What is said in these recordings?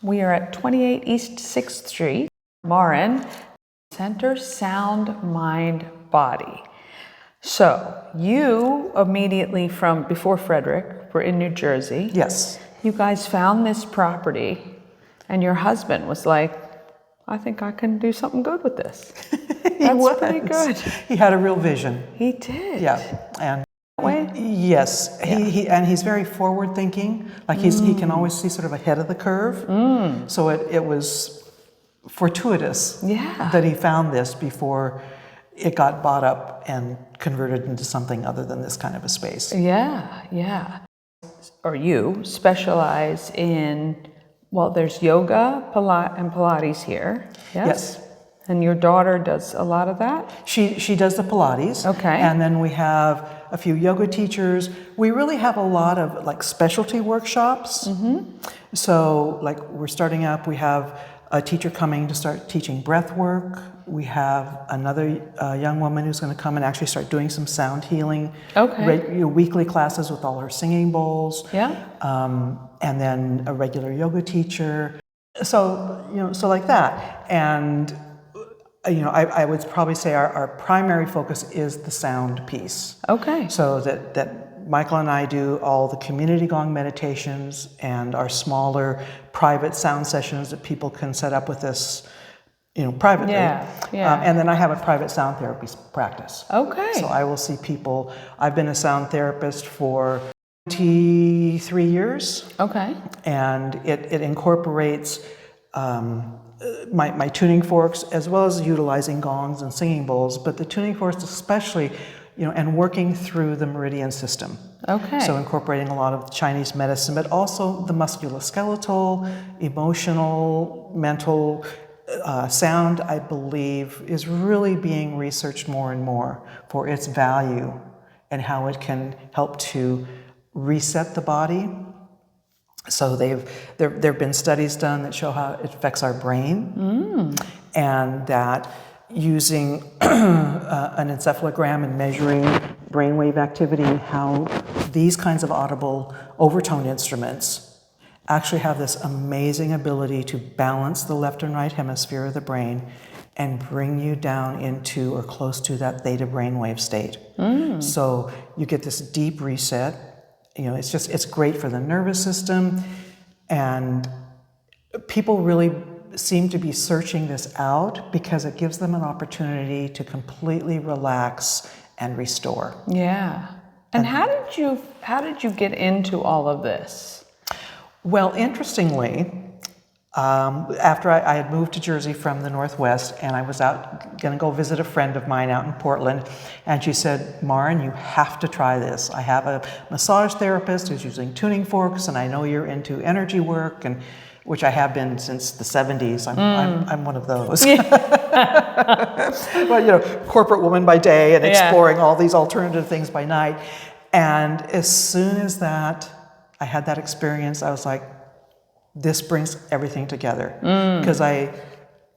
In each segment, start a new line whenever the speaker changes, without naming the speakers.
We are at 28 East 6th Street, Maren, Center Sound, Mind, Body. So you immediately before Frederick, were in New Jersey.
Yes.
You guys found this property and your husband was like, I think I can do something good with this. That's pretty good.
He had a real vision.
He did.
Yeah. And
way?
Yes.
Yeah.
He's very forward thinking. Like he can always see sort of ahead of the curve. So it was fortuitous that he found this before it got bought up and converted into something other than this kind of a space.
Yeah. Or you specialize in, well, there's yoga and Pilates here.
Yes.
And your daughter does a lot of that?
She does the Pilates.
Okay.
And then we have a few yoga teachers. We really have a lot of like specialty workshops. So like we're starting up, we have a teacher coming to start teaching breath work. We have another young woman who's going to come and actually start doing some sound healing.
Okay.
Weekly classes with all her singing bowls.
Yeah.
And then a regular yoga teacher. So, so like that. And, I would probably say our primary focus is the sound piece.
Okay.
So that Michael and I do all the community gong meditations and our smaller private sound sessions that people can set up with us, privately.
Yeah.
And then I have a private sound therapy practice.
Okay.
So I will see people. I've been a sound therapist for 23 years.
Okay.
And it incorporates my tuning forks as well as utilizing gongs and singing bowls, but the tuning forks especially, and working through the meridian system.
Okay.
So incorporating a lot of Chinese medicine, but also the musculoskeletal, emotional, mental sound, I believe, is really being researched more and more for its value and how it can help to reset the body. So there have been studies done that show how it affects our brain, and that using an encephalogram and measuring brainwave activity and how these kinds of audible overtone instruments actually have this amazing ability to balance the left and right hemisphere of the brain and bring you down into or close to that theta brainwave state. So you get this deep reset. It's great for the nervous system, and people really seem to be searching this out because it gives them an opportunity to completely relax and restore.
Yeah. And how did you get into all of this?
Well, interestingly, after I had moved to Jersey from the Northwest, and I was going to go visit a friend of mine out in Portland, and she said, Maren, you have to try this. I have a massage therapist who's using tuning forks, and I know you're into energy work, and which I have been since the 70s. I'm one of those. But, corporate woman by day and exploring all these alternative things by night. And as soon as I had that experience, I was like, this brings everything together. Because I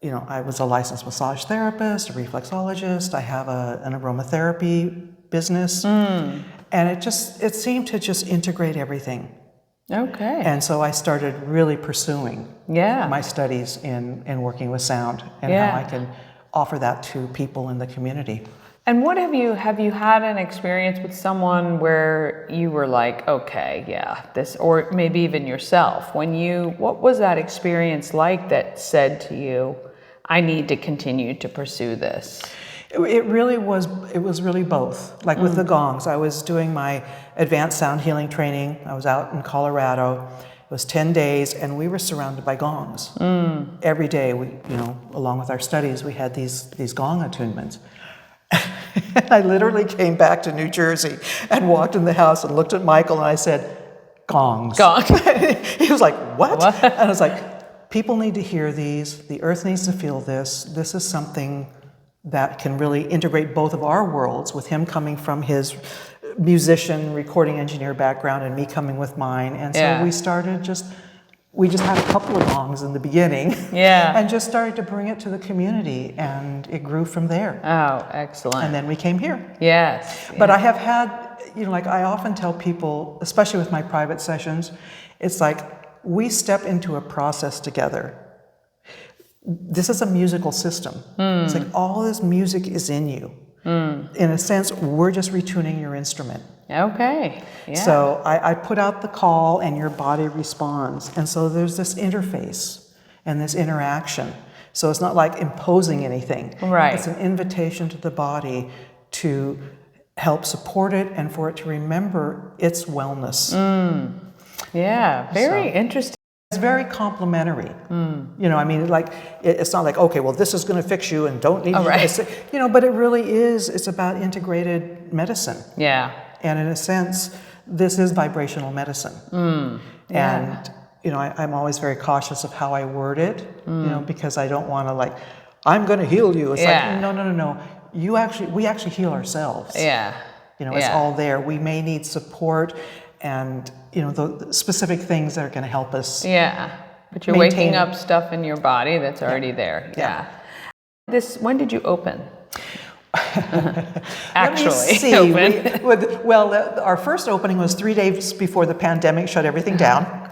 was a licensed massage therapist, a reflexologist. I have an aromatherapy business. And it seemed to just integrate everything.
Okay.
And so I started really pursuing my studies in working with sound and how I can offer that to people in the community.
And what have you had an experience with someone where you were like, okay, this, or maybe even yourself, what was that experience like that said to you, I need to continue to pursue this?
It was really both. Like with the gongs, I was doing my advanced sound healing training. I was out in Colorado. It was 10 days, and we were surrounded by gongs. Every day, along with our studies, we had these gong attunements. I literally came back to New Jersey and walked in the house and looked at Michael and I said, gongs. He was like, what? And I was like, people need to hear these. The earth needs to feel this. This is something that can really integrate both of our worlds, with him coming from his musician, recording engineer background and me coming with mine. And so we just had a couple of gongs in the beginning and just started to bring it to the community, and it grew from there.
Oh, excellent.
And then we came here.
Yes.
But I have had, like I often tell people, especially with my private sessions, it's like we step into a process together. This is a musical system. It's like all this music is in you. In a sense, we're just retuning your instrument.
Okay. Yeah.
So I put out the call and your body responds. And so there's this interface and this interaction. So it's not like imposing anything.
Right.
It's an invitation to the body to help support it and for it to remember its wellness.
Yeah, very interesting.
It's very complimentary. You know, I mean, like, it's not like, okay, well, this is going to fix you and don't need you
right.
to say, you know, but it really is, it's about integrated medicine.
Yeah.
And in a sense, this is vibrational medicine. And, you know, I'm always very cautious of how I word it, you know, because I don't want to like, I'm going to heal you. It's like, no. We actually heal ourselves.
Yeah.
You know, it's all there. We may need support and, you know, the specific things that are going to help us.
Yeah. But you're waking up stuff in your body that's already there. Yeah. When did you open? Actually,
open. Our first opening was 3 days before the pandemic shut everything down.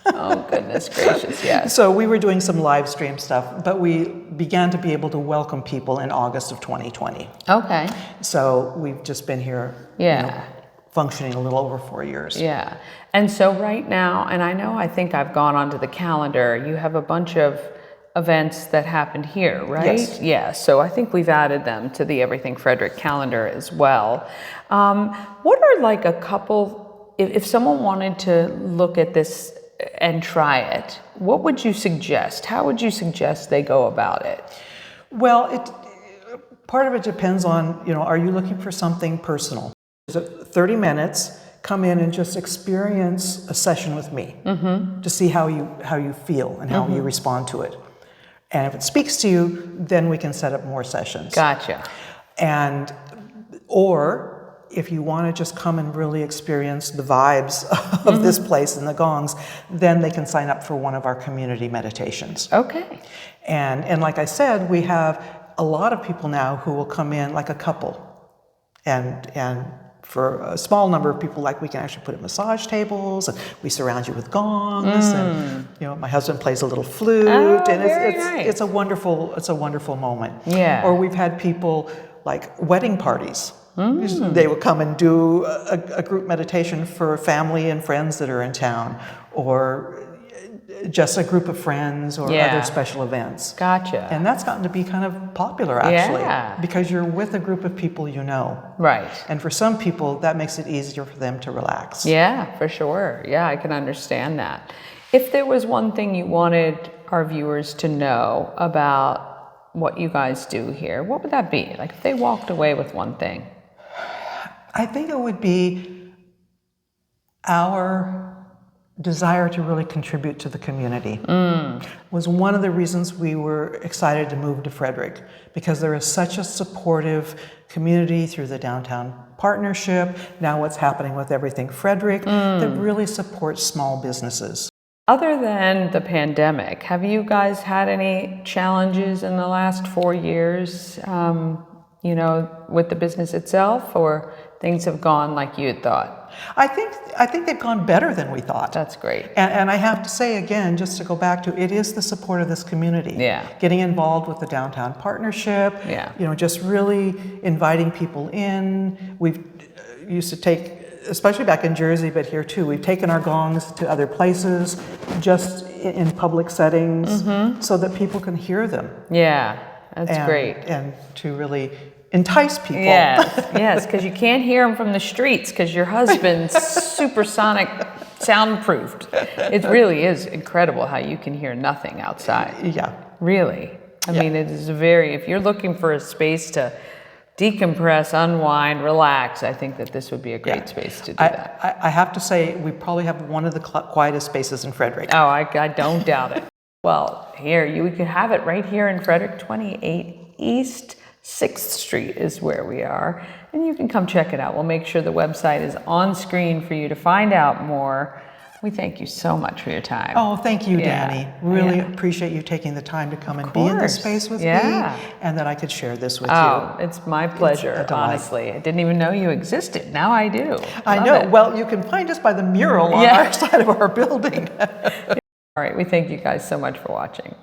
Oh, goodness gracious, yes.
So we were doing some live stream stuff, but we began to be able to welcome people in August of 2020.
Okay.
So we've just been here, you know, functioning a little over 4 years.
Yeah. And so right now, and I think I've gone onto the calendar, you have a bunch of events that happened here, right?
Yes.
Yeah. So I think we've added them to the Everything Frederick calendar as well. What are like a couple, if someone wanted to look at this and try it, what would you suggest? How would you suggest they go about it?
Well, part of it depends on, you know, are you looking for something personal? Is it 30 minutes? Come in and just experience a session with me to see how you feel and how you respond to it. And if it speaks to you, then we can set up more sessions.
Gotcha.
Or if you want to just come and really experience the vibes of this place and the gongs, then they can sign up for one of our community meditations.
Okay.
And like I said, we have a lot of people now who will come in like a couple. And for a small number of people, like we can actually put at massage tables, and we surround you with gongs, and you know, my husband plays a little flute, and it's a wonderful moment.
Yeah.
Or we've had people like wedding parties. They will come and do a group meditation for family and friends that are in town, or just a group of friends, or other special events.
Gotcha.
And that's gotten to be kind of popular, actually, because you're with a group of people you know.
Right.
And for some people, that makes it easier for them to relax.
Yeah, for sure. Yeah, I can understand that. If there was one thing you wanted our viewers to know about what you guys do here, what would that be? Like if they walked away with one thing.
I think it would be our desire to really contribute to the community. Was one of the reasons we were excited to move to Frederick, because there is such a supportive community through the Downtown Partnership, now what's happening with Everything Frederick, that really supports small businesses.
Other than the pandemic, have you guys had any challenges in the last 4 years, you know, with the business itself, or things have gone like you had thought?
I think they've gone better than we thought.
That's great.
And I have to say again, just to go back to, it is the support of this community.
Yeah.
Getting involved with the Downtown Partnership.
Yeah.
You know, just really inviting people in. We've used to take, especially back in Jersey, but here too, we've taken our gongs to other places, just in public settings, so that people can hear them.
Yeah, that's great.
And to really entice people.
Yes, because you can't hear them from the streets because your husband's supersonic soundproofed. It really is incredible how you can hear nothing outside.
Yeah.
Really. I mean, it is if you're looking for a space to decompress, unwind, relax, I think that this would be a great space to do that.
I have to say, we probably have one of the quietest spaces in Frederick.
Oh, I don't doubt it. Well, we could have it right here in Frederick, 28 East 6th Street is where we are, and you can come check it out. We'll make sure the website is on screen for you to find out more We thank you so much for your time.
Oh, thank you,
Yeah,
Danny. Really
yeah.
appreciate you taking the time to come and be in this
course,
space with
yeah.
me, and that I could share this with
Oh,
you.
it's my pleasure,
a delight.
honestly. I didn't even know you existed. Now I do.
I
Love
know.
it.
Well, you can find us by the mural on
Yeah.
our side of our building.
All right, we thank you guys so much for watching.